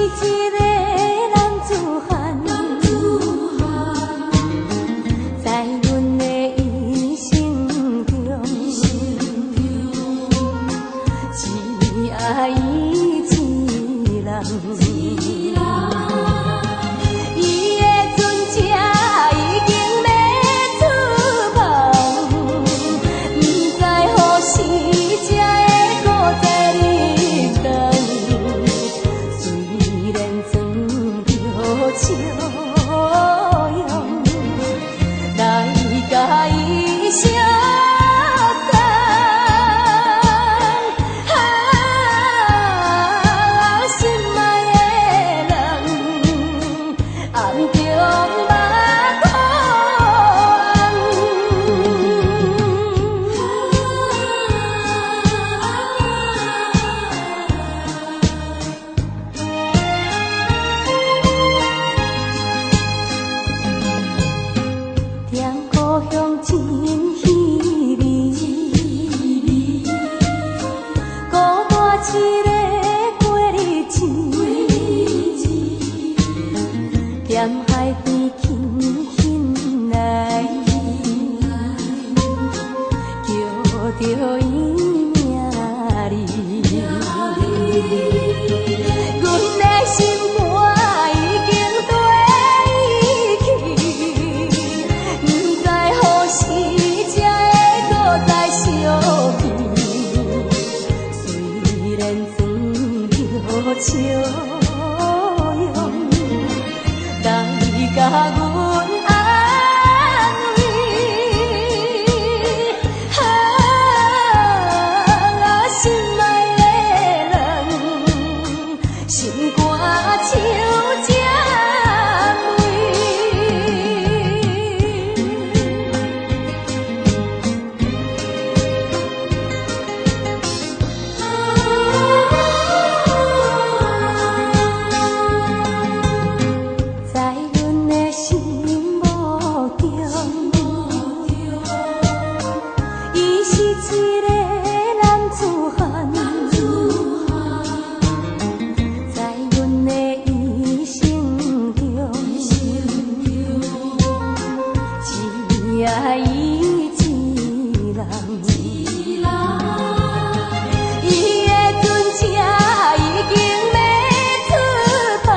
一个男子汉，在阮的一生中，只爱伊一人。伊的船车已经要出航，不知何时才会搁再入港。虽然装着笑容来甲伊相送，心爱的人暗中目踮故乡真稀微，孤单一个过日子，踮海边轻轻来，叫着伊名字。阮的心肝已经对伊去，不知何时才会搁再相见。虽然装着笑容来甲阮安慰，心爱的人，心肝像这美。在阮的心目中，伊是一个男子汉，在阮的一生中，只爱伊一人。伊的船车已经要出航，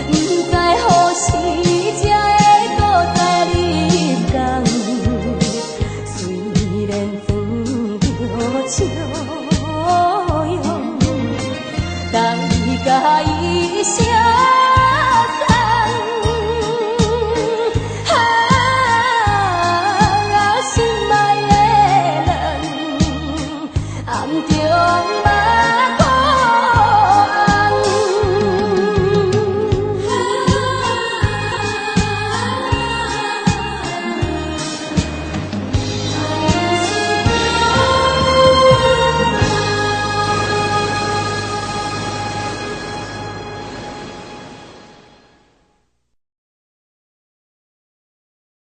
不知何时才会搁再入港。虽然装着笑容来甲伊相